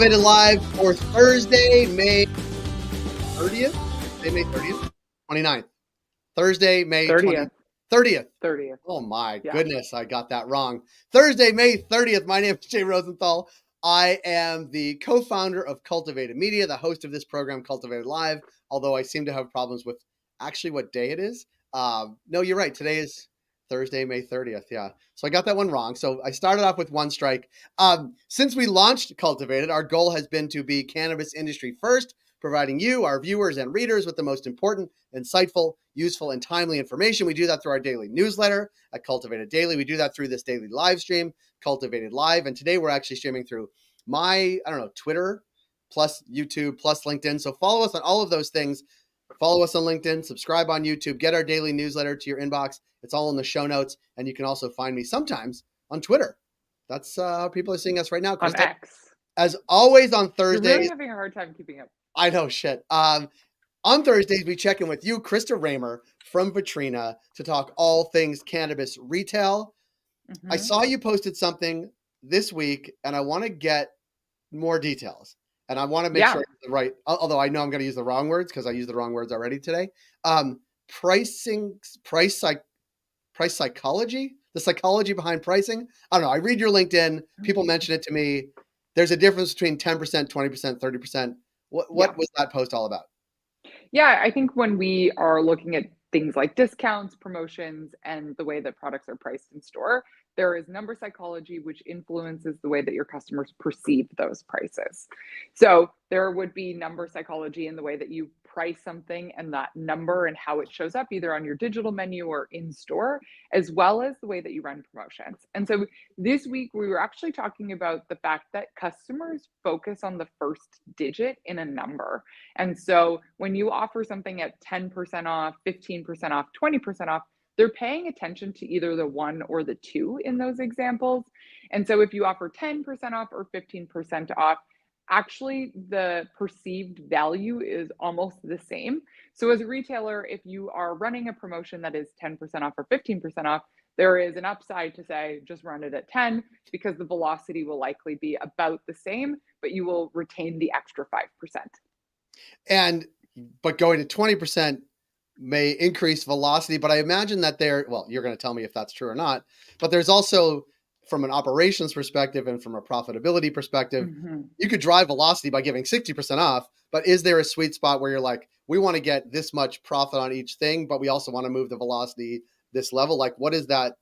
Cultivated Live for Thursday, May 30th. May 30th? 29th. Thursday, May 30th. 30th. 30th. Oh my Yeah. goodness, I got that wrong. Thursday, May 30th. My name is Jay Rosenthal. I am the co-founder of Cultivated Media, the host of this program, Cultivated Live, although I seem to have problems with actually what day it is. No, you're right. Today is Thursday, May 30th. Yeah. So I got that one wrong. So I started off with one strike. Since we launched Cultivated, our goal has been to be cannabis industry first, providing you, our viewers and readers, with the most important, insightful, useful, and timely information. We do that through our daily newsletter at Cultivated Daily. We do that through this daily live stream, Cultivated Live. And today we're actually streaming through my, Twitter, plus YouTube, plus LinkedIn. So follow us on all of those things. Follow us on LinkedIn, subscribe on YouTube, get our daily newsletter to your inbox. It's all in the show notes. And you can also find me sometimes on Twitter. That's how people are seeing us right now. On Krista, X. as always on You're Thursdays, really having a hard time keeping up. I know shit. On Thursdays, we check in with you, Krista Raymer from Vitrina, to talk all things cannabis retail. I saw you posted something this week, and I want to get more details. And I want to make sure I get the right, although I know I'm going to use the wrong words because I used the wrong words already today. Price psychology, the psychology behind pricing. I don't know. I read your LinkedIn. People mention it to me. There's a difference between 10%, 20%, 30%. What was that post all about? Yeah, I think when we are looking at things like discounts, promotions, and the way that products are priced in store, there is number psychology, which influences the way that your customers perceive those prices. So there would be number psychology in the way that you price something and that number and how it shows up either on your digital menu or in store, as well as the way that you run promotions. And so this week, we were actually talking about the fact that customers focus on the first digit in a number. And so when you offer something at 10% off, 15% off, 20% off, they're paying attention to either the one or the two in those examples. And so if you offer 10% off or 15% off, actually the perceived value is almost the same. So as a retailer, if you are running a promotion that is 10% off or 15% off, there is an upside to say just run it at 10 because the velocity will likely be about the same, but you will retain the extra 5%. But going to 20% may increase velocity, but I imagine that you're going to tell me if that's true or not, but there's also, from an operations perspective and from a profitability perspective, you could drive velocity by giving 60% off, but is there a sweet spot where you're like, we want to get this much profit on each thing, but we also want to move the velocity this level? Like, what is that?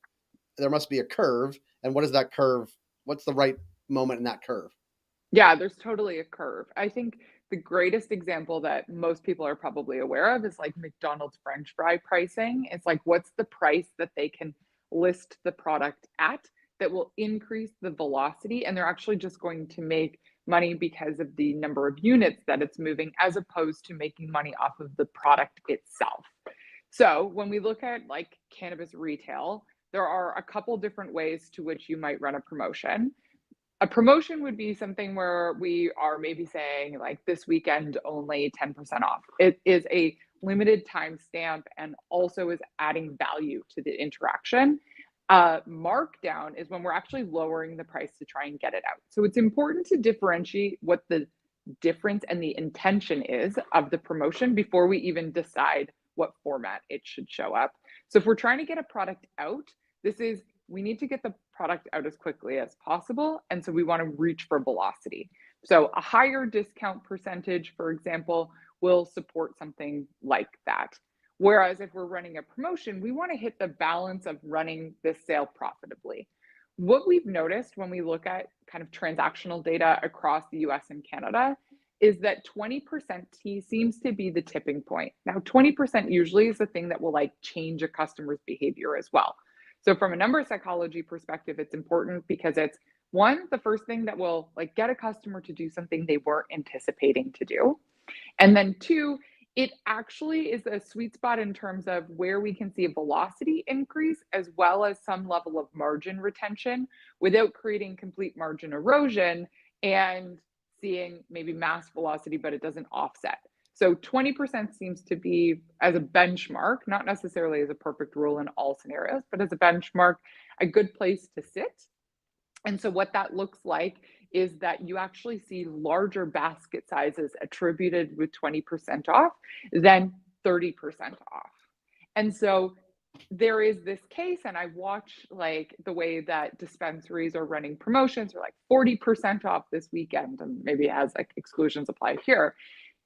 There must be a curve. And what is that curve? What's the right moment in that curve? Yeah, there's totally a curve. I think the greatest example that most people are probably aware of is like McDonald's French fry pricing. It's like, what's the price that they can list the product at that will increase the velocity? And they're actually just going to make money because of the number of units that it's moving, as opposed to making money off of the product itself. So when we look at like cannabis retail, there are a couple different ways to which you might run a promotion. A promotion would be something where we are maybe saying like this weekend only 10% off. It is a limited time stamp and also is adding value to the interaction. Markdown is when we're actually lowering the price to try and get it out. So it's important to differentiate what the difference and the intention is of the promotion before we even decide what format it should show up. So if we're trying to get a product out, we need to get the product out as quickly as possible. And so we want to reach for velocity. So a higher discount percentage, for example, will support something like that. Whereas if we're running a promotion, we want to hit the balance of running this sale profitably. What we've noticed when we look at kind of transactional data across the US and Canada is that 20% seems to be the tipping point. Now, 20% usually is the thing that will like change a customer's behavior as well. So from a number psychology perspective, it's important because it's one, the first thing that will like get a customer to do something they weren't anticipating to do. And then two, it actually is a sweet spot in terms of where we can see a velocity increase as well as some level of margin retention without creating complete margin erosion and seeing maybe mass velocity, but it doesn't offset. So 20% seems to be, as a benchmark, not necessarily as a perfect rule in all scenarios, but as a benchmark, a good place to sit. And so what that looks like is that you actually see larger basket sizes attributed with 20% off than 30% off. And so there is this case, and I watch like the way that dispensaries are running promotions or like 40% off this weekend, and maybe it has like exclusions applied here.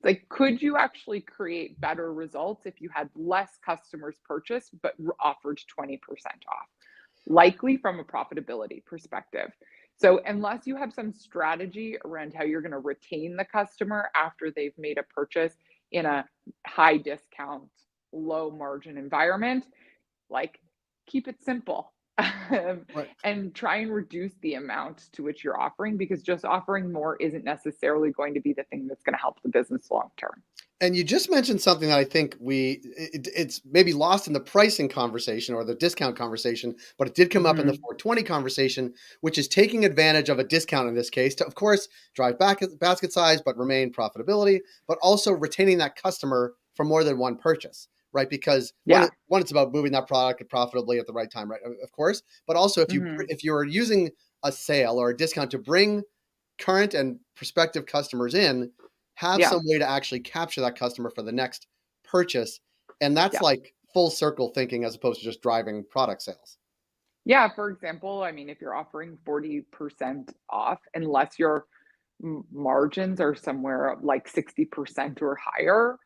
Like, could you actually create better results if you had less customers purchase but offered 20% off? Likely from a profitability perspective. So, unless you have some strategy around how you're going to retain the customer after they've made a purchase in a high discount, low margin environment, like, keep it simple. Right. And try and reduce the amount to which you're offering, because just offering more isn't necessarily going to be the thing that's going to help the business long term. And you just mentioned something that I think it's maybe lost in the pricing conversation or the discount conversation, but it did come up in the Mm-hmm. 420 conversation, which is taking advantage of a discount in this case to, of course, drive back basket size, but remain profitability, but also retaining that customer for more than one purchase, right? Because Yeah. one, it's about moving that product profitably at the right time, right? Of course, but also Mm-hmm. if you're using a sale or a discount to bring current and prospective customers in, have Yeah. some way to actually capture that customer for the next purchase. And that's Yeah. like full circle thinking as opposed to just driving product sales. Yeah. For example, I mean, if you're offering 40% off, unless your margins are somewhere like 60% or higher,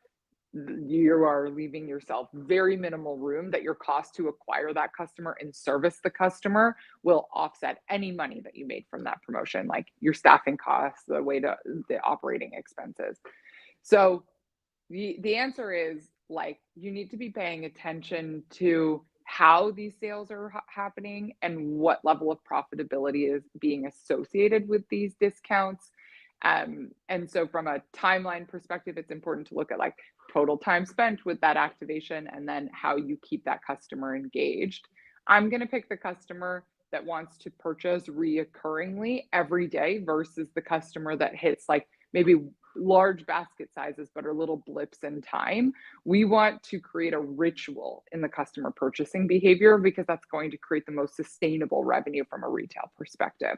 you are leaving yourself very minimal room that your cost to acquire that customer and service the customer will offset any money that you made from that promotion, like your staffing costs, the operating expenses. So the answer is, like, you need to be paying attention to how these sales are happening and what level of profitability is being associated with these discounts. And so from a timeline perspective, it's important to look at like total time spent with that activation and then how you keep that customer engaged. I'm going to pick the customer that wants to purchase reoccurringly every day versus the customer that hits like maybe large basket sizes but are little blips in time. We want to create a ritual in the customer purchasing behavior because that's going to create the most sustainable revenue from a retail perspective,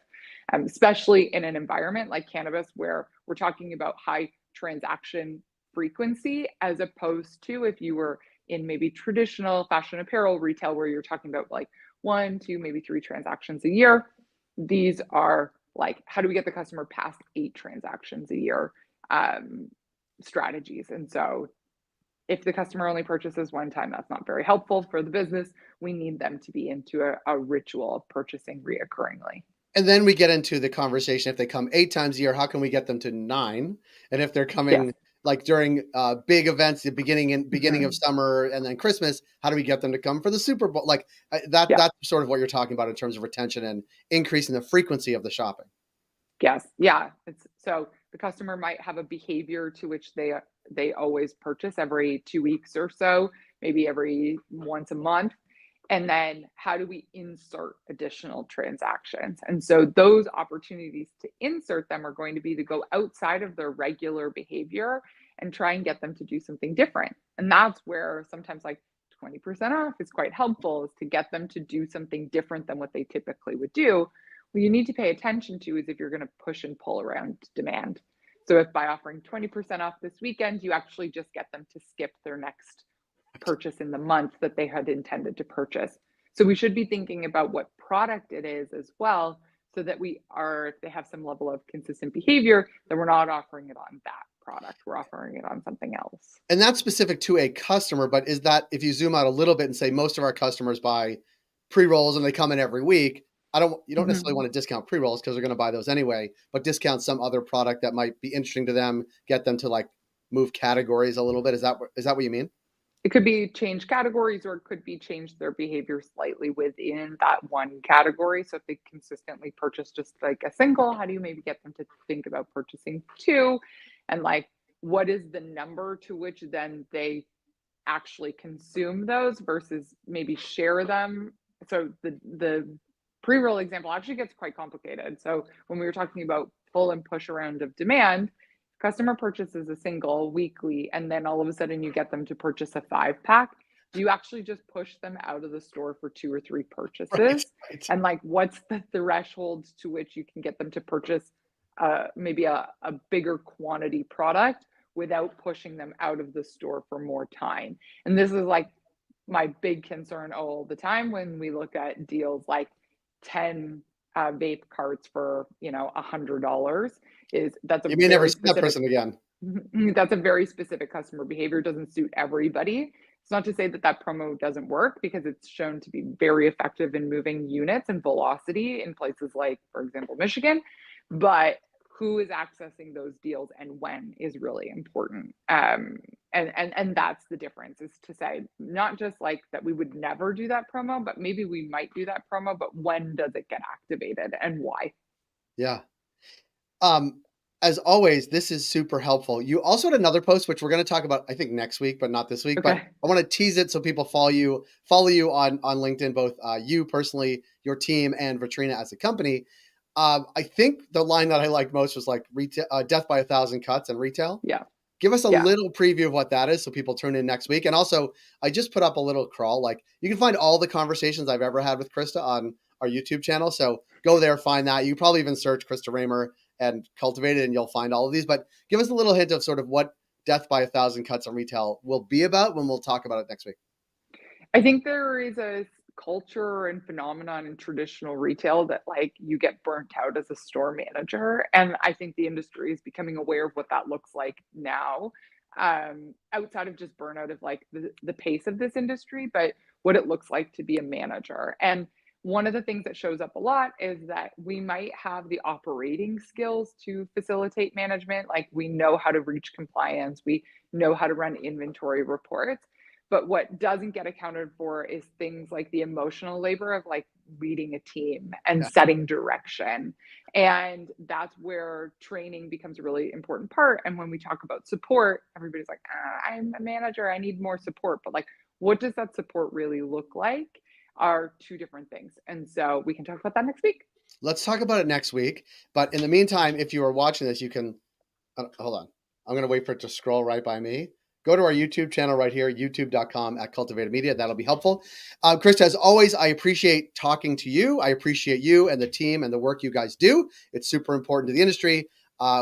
especially in an environment like cannabis where we're talking about high transaction frequency, as opposed to if you were in maybe traditional fashion apparel retail where you're talking about like one, two, maybe three transactions a year. These are like, how do we get the customer past 8 transactions a year strategies? And so if the customer only purchases one time, that's not very helpful for the business. We need them to be into a ritual of purchasing reoccurringly. And then we get into the conversation. If they come 8 times a year, how can we get them to 9? And if they're Yes. coming like during big events, the beginning of Mm-hmm. summer and then Christmas, how do we get them to come for the Super Bowl? Like Yeah. that's sort of what you're talking about in terms of retention and increasing the frequency of the shopping. Yes. Yeah. It's so the customer might have a behavior to which they always purchase every 2 weeks or so, maybe every once a month. And then how do we insert additional transactions? And so those opportunities to insert them are going to be to go outside of their regular behavior and try and get them to do something different. And that's where sometimes like 20% off is quite helpful, is to get them to do something different than what they typically would do. What you need to pay attention to is if you're going to push and pull around demand. So if by offering 20% off this weekend, you actually just get them to skip their next purchase in the month that they had intended to purchase. So we should be thinking about what product it is as well, so that we are, if they have some level of consistent behavior, then we're not offering it on that product, we're offering it on something else. And that's specific to a customer, but is that if you zoom out a little bit and say most of our customers buy pre-rolls and they come in every week, you don't necessarily Mhm. want to discount pre-rolls because they're going to buy those anyway, but discount some other product that might be interesting to them, get them to like move categories a little bit. Is that what you mean? It could be change categories, or it could be change their behavior slightly within that one category. So if they consistently purchase just like a single, how do you maybe get them to think about purchasing two? And like, what is the number to which then they actually consume those versus maybe share them? So the pre-roll example actually gets quite complicated. So when we were talking about pull and push around of demand, customer purchases a single weekly, and then all of a sudden you get them to purchase a 5 pack. Do you actually just push them out of the store for 2 or 3 Right, purchases? right. And like, what's the threshold to which you can get them to purchase maybe a bigger quantity product without pushing them out of the store for more time. And this is like my big concern all the time when we look at deals like 10 vape carts for, $100, is that's a You may never very see that specific person again. that's a very specific customer behavior. Doesn't suit everybody. It's not to say that that promo doesn't work, because it's shown to be very effective in moving units and velocity in places like, for example, Michigan. But who is accessing those deals and when is really important. And that's the difference, is to say not just like that we would never do that promo, but maybe we might do that promo, but when does it get activated and why? Yeah. As always, this is super helpful. You also had another post, which we're going to talk about, I think, next week, but not this week. But Okay. I want to tease it so people follow you on LinkedIn, both you personally, your team, and Vitrina as a company. I think the line that I liked most was like retail, death by 1,000 cuts and retail. Yeah. Give us a Yeah. little preview of what that is so people tune in next week. And also, I just put up a little crawl. Like, you can find all the conversations I've ever had with Krista on our YouTube channel. So go there, find that. You can probably even search Krista Raymer and Cultivated, and you'll find all of these. But give us a little hint of sort of what Death by 1,000 Cuts on Retail will be about when we'll talk about it next week. I think there is a culture and phenomenon in traditional retail that like you get burnt out as a store manager. And I think the industry is becoming aware of what that looks like now. Outside of just burnout of like the pace of this industry, but what it looks like to be a manager. And one of the things that shows up a lot is that we might have the operating skills to facilitate management. Like we know how to reach compliance, we know how to run inventory reports. But what doesn't get accounted for is things like the emotional labor of like leading a team and Yeah. setting direction. And that's where training becomes a really important part. And when we talk about support, everybody's like, I'm a manager, I need more support. But like, what does that support really look like are two different things. And so we can talk about that next week. Let's talk about it next week. But in the meantime, if you are watching this, you can hold on. I'm going to wait for it to scroll right by me. Go to our YouTube channel right here, youtube.com/Cultivated Media. That'll be helpful. Krista, as always, I appreciate talking to you. I appreciate you and the team and the work you guys do. It's super important to the industry.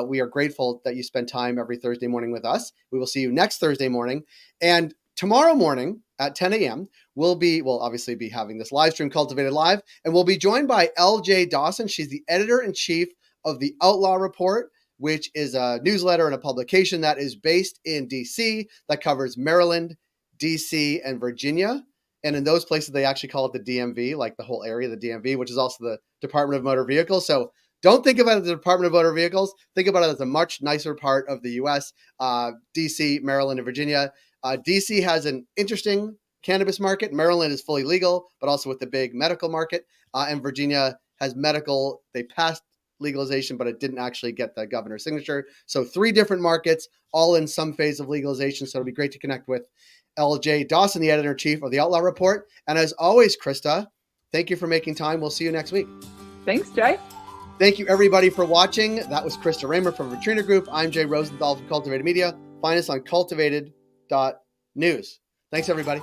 We are grateful that you spend time every Thursday morning with us. We will see you next Thursday morning. And tomorrow morning at 10 a.m., we'll obviously be having this live stream, Cultivated Live, and we'll be joined by LJ Dawson. She's the editor-in-chief of the Outlaw Report, which is a newsletter and a publication that is based in DC that covers Maryland, DC, and Virginia. And in those places, they actually call it the DMV, like the whole area, the DMV, which is also the Department of Motor Vehicles. So don't think about it as the Department of Motor Vehicles. Think about it as a much nicer part of the U.S., DC, Maryland, and Virginia. DC has an interesting cannabis market. Maryland is fully legal, but also with the big medical market. And Virginia has medical. They passed legalization, but it didn't actually get the governor's signature. So 3 different markets, all in some phase of legalization. So it'll be great to connect with LJ Dawson, the editor-in-chief of the Outlaw Report. And as always, Krista, thank you for making time. We'll see you next week. Thanks, Jay. Thank you, everybody, for watching. That was Krista Raymer from Vitrina Group. I'm Jay Rosenthal from Cultivated Media. Find us on cultivated.news. Thanks, everybody.